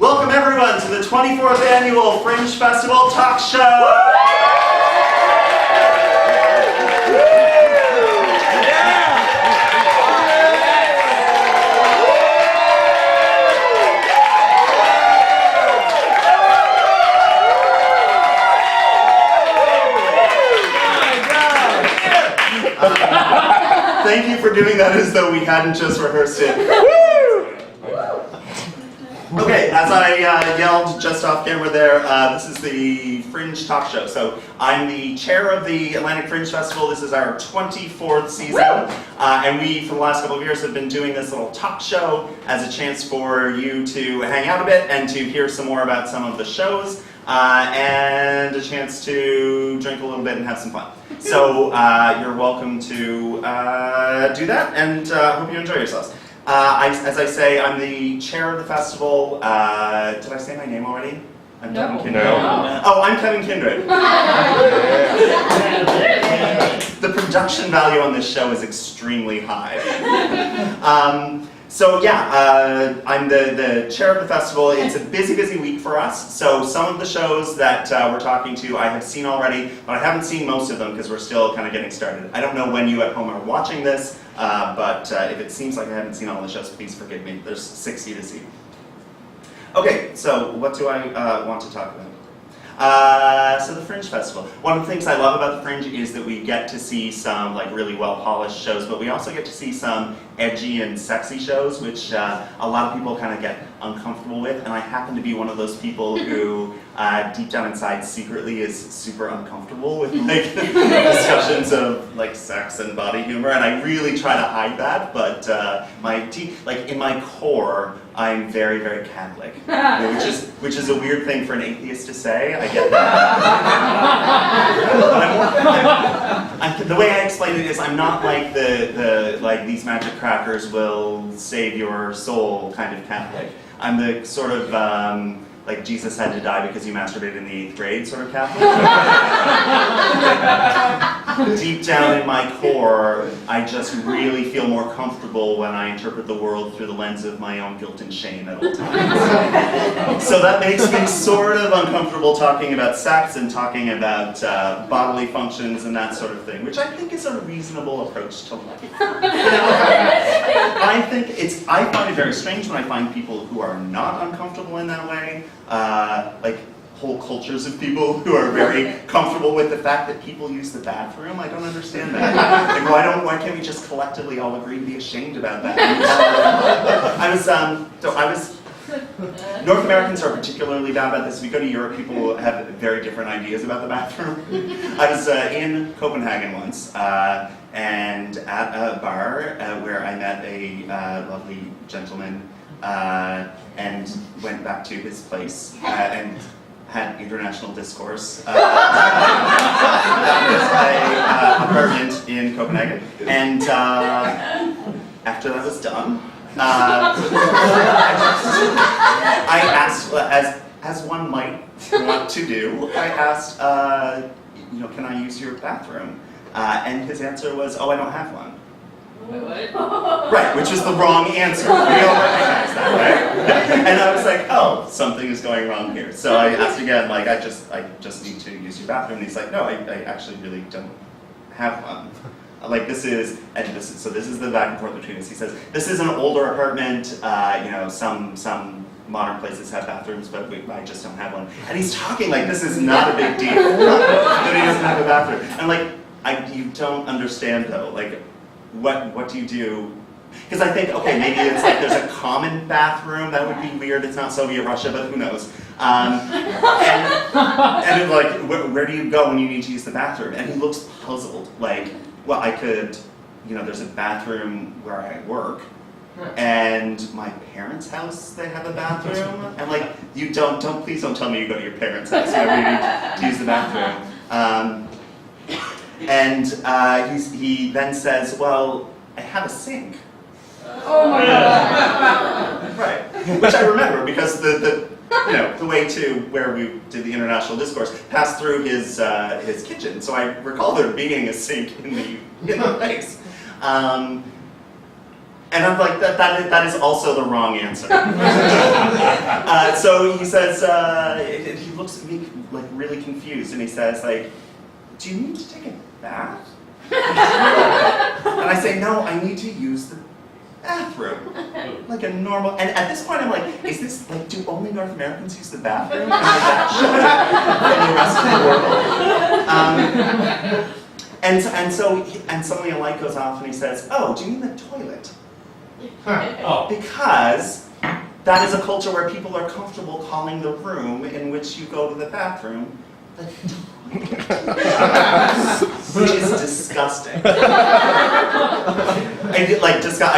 Welcome everyone to the 24th Annual Fringe Festival Talk Show! Thank you for doing that as though we hadn't just rehearsed it. Okay, as I yelled just off camera there, this is the Fringe Talk Show. So I'm the chair of the Atlantic Fringe Festival. This is our 24th season. And we, for the last couple of years, have been doing this little talk show as a chance for you to hang out a bit and to hear some more about some of the shows. And a chance to drink a little bit and have some fun. So you're welcome to do that, and hope you enjoy yourselves. As I say, I'm the chair of the festival. Did I say my name already? I'm Kevin Kindred. No. Oh, I'm Kevin Kindred. The production value on this show is extremely high. I'm the chair of the festival. It's a busy, busy week for us. So some of the shows that we're talking to I have seen already, but I haven't seen most of them because we're still kind of getting started. I don't know when you at home are watching this, but if it seems like I haven't seen all the shows, please forgive me. There's 60 to see. Okay, so what do I want to talk about? So the Fringe Festival. One of the things I love about the Fringe is that we get to see some like really well-polished shows, but we also get to see some edgy and sexy shows, which a lot of people kind of get uncomfortable with, and I happen to be one of those people who deep down inside secretly is super uncomfortable with like discussions of like sex and body humor, and I really try to hide that, but in my core, I'm very, very Catholic, which is a weird thing for an atheist to say. I get that. The way I explain it is, I'm not like the like these magic crackers will save your soul kind of Catholic. I'm the sort of like Jesus had to die because you masturbated in the 8th grade sort of Catholic. Deep down in my core, I just really feel more comfortable when I interpret the world through the lens of my own guilt and shame at all times. So that makes me sort of uncomfortable talking about sex and talking about bodily functions and that sort of thing, which I think is a reasonable approach to life. I find it very strange when I find people who are not uncomfortable in that way, like whole cultures of people who are very comfortable with the fact that people use the bathroom. I don't understand that. Like, why can't we just collectively all agree to be ashamed about that? North Americans are particularly bad about this. If you go to Europe, people have very different ideas about the bathroom. I was in Copenhagen once, and at a bar where I met a lovely gentleman and went back to his place and had international discourse. That was my apartment in Copenhagen. And after that was done, I asked, as one might want to do, I asked, can I use your bathroom? And his answer was, oh, I don't have one. Right, which was the wrong answer. We all recognize that, right? And I was like, oh, something is going wrong here. So I asked again, like, I just need to use your bathroom. And he's like, no, I actually really don't have one. Like this is the back and forth between us. He says, this is an older apartment, some modern places have bathrooms, but I just don't have one. And he's talking like this is not a big deal, that he doesn't have a bathroom. And like, you don't understand though, like, what do you do? Because I think, okay, maybe it's like there's a common bathroom, that would be weird, it's not Soviet Russia, but who knows. And it's like, where do you go when you need to use the bathroom? And he looks puzzled, like, well, I could, there's a bathroom where I work, and my parents' house, they have a bathroom. And like, please don't tell me you go to your parents' house whenever you need to use the bathroom. He then says, well, I have a sink. Oh my God. Right, which I remember because the way to where we did the international discourse passed through his kitchen, so I recall there being a sink in the place. And I'm like, that is also the wrong answer. So he says, he looks at me like really confused, and he says, like, do you need to take a bath? And I say, no, I need to use the bathroom. Like a normal, and at this point I'm like, is this, like, do only North Americans use the bathroom? And is that shut from the rest of the world? And suddenly a light goes off and he says, oh, do you mean the toilet? Because that is a culture where people are comfortable calling the room in which you go to the bathroom the toilet. Which is disgusting. I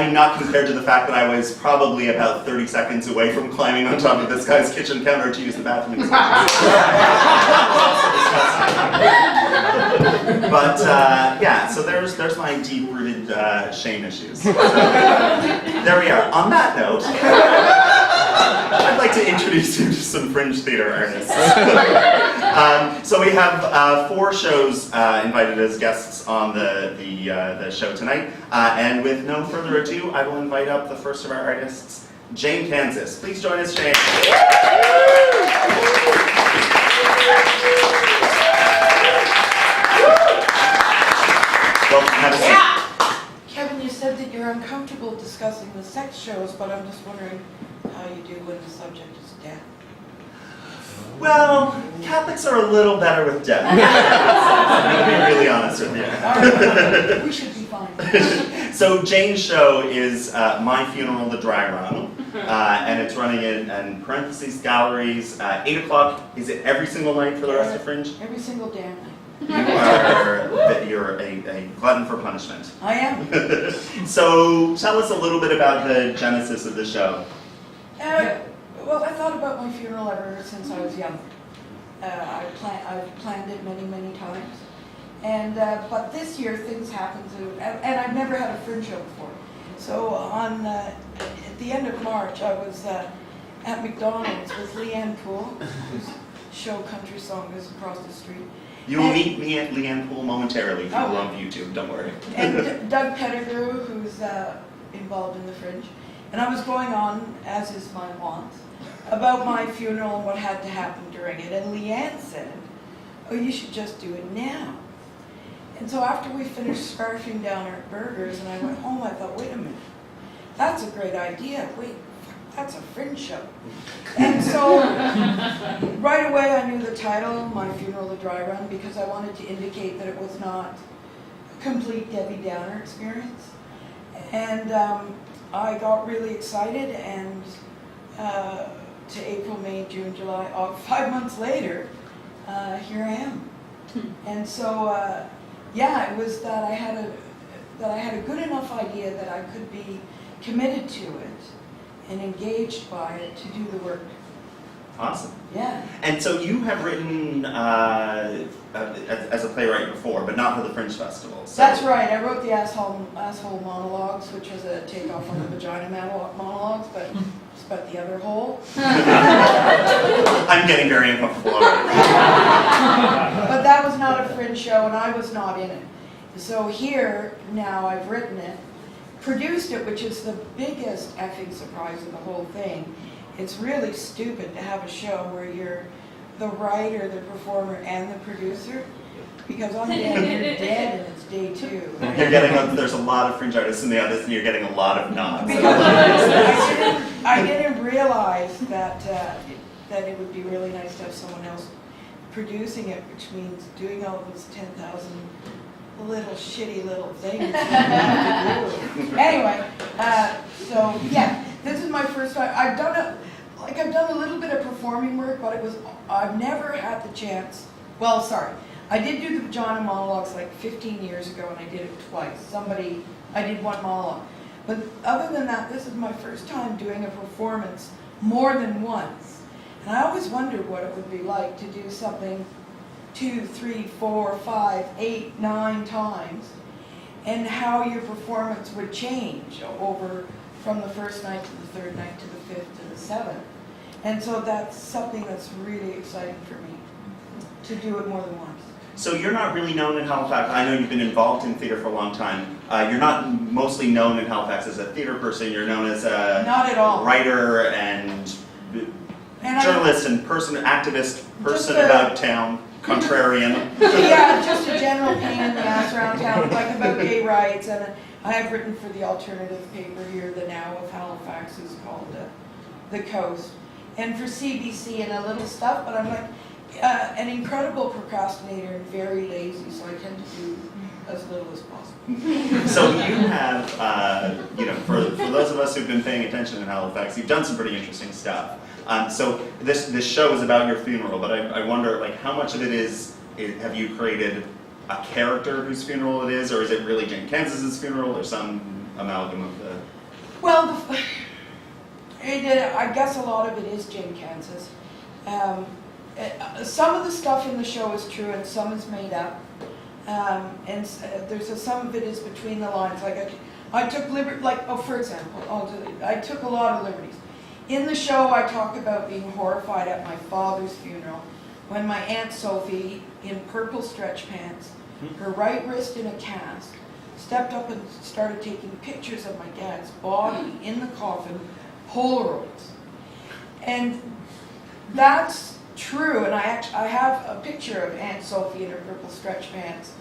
mean, not compared to the fact that I was probably about 30 seconds away from climbing on top of this guy's kitchen counter to use the bathroom. But yeah, so there's my deep-rooted shame issues. So, there we are. On that note, I'd like to introduce you to some Fringe theater artists. So we have 4 shows invited as guests on the show tonight. And with no further ado, I will invite up the first of our artists, Jane Kansas. Please join us, Jane. Welcome, have a seat. Kevin, you said that you're uncomfortable discussing the sex shows, but I'm just wondering how you do when the subject is death. Well, Catholics are a little better with death. I'm going to be really honest with you. Right. We should be fine. So Jane's show is My Funeral, the Dry Run, and it's running in parentheses galleries, 8 o'clock. Is it every single night for the rest of Fringe? Every single damn night. You're a glutton for punishment. I am. So tell us a little bit about the genesis of the show. Well, I thought about my funeral ever since I was young. I've planned it many, many times. And but this year things happened and I've never had a Fringe show before. So at the end of March, I was at McDonald's with Leanne Poole, whose show Country Song is across the street. You'll meet me at Leanne Poole momentarily if you go on YouTube, don't worry. And Doug Pettigrew, who's involved in the Fringe. And I was going on, as is my wont, about my funeral and what had to happen during it. And Leanne said, oh, you should just do it now. And so after we finished scarfing down our burgers and I went home, I thought, wait a minute, that's a great idea. Wait, that's a Fringe show. And so right away I knew the title, My Funeral, the Dry Run, because I wanted to indicate that it was not a complete Debbie Downer experience. And I got really excited, and to April, May, June, July, 5 months later, here I am. And so, yeah, it was that I had a good enough idea that I could be committed to it and engaged by it to do the work. Awesome. Yeah. And so you have written as a playwright before, but not for the Fringe Festival. So. That's right. I wrote the Asshole Monologues, which was a takeoff on the Vagina Monologues, but it's about the other hole. I'm getting very uncomfortable already. But that was not a Fringe show, and I was not in it. So here, now I've written it, produced it, which is the biggest effing surprise of the whole thing. It's really stupid to have a show where you're the writer, the performer, and the producer, because on the end you're dead and it's day 2. Right? There's a lot of Fringe artists in the audience, and you're getting a lot of nods. Because I didn't realize that it would be really nice to have someone else producing it, which means doing all of those 10,000 little shitty little things you have to do. Anyway, so yeah, this is my first time. I've done a little bit of performing work, but I've never had the chance. Well, sorry, I did do the Vagina Monologues like 15 years ago, and I did it twice. I did one monologue, but other than that, this is my first time doing a performance more than once, and I always wondered what it would be like to do something 2, 3, 4, 5, 8, 9 times, and how your performance would change over from the first night to the third night to the 5th to the 7th. And so that's something that's really exciting for me, to do it more than once. So you're not really known in Halifax. I know you've been involved in theater for a long time. you're not mostly known in Halifax as a theater person. You're known as a Not at all. writer and journalist and activist person about town, contrarian. Yeah, just a general pain in the ass around town, like about gay rights, and I have written for the alternative paper here, the Now of Halifax, is called The Coast, and for CBC and a little stuff, but I'm like an incredible procrastinator and very lazy, so I tend to do as little as possible. So you have, for those of us who've been paying attention in Halifax, you've done some pretty interesting stuff. So this show is about your funeral, but I wonder, like, how much of it is have you created a character whose funeral it is, or is it really Jane Kansas's funeral, or some amalgam of the? Well, I guess a lot of it is Jane Kansas. Some of the stuff in the show is true, and some is made up. And some of it is between the lines. Like I took for example, I took a lot of liberties. In the show, I talk about being horrified at my father's funeral when my Aunt Sophie, in purple stretch pants, her right wrist in a cast, stepped up and started taking pictures of my dad's body in the coffin, Polaroids. And that's true, and I have a picture of Aunt Sophie in her purple stretch pants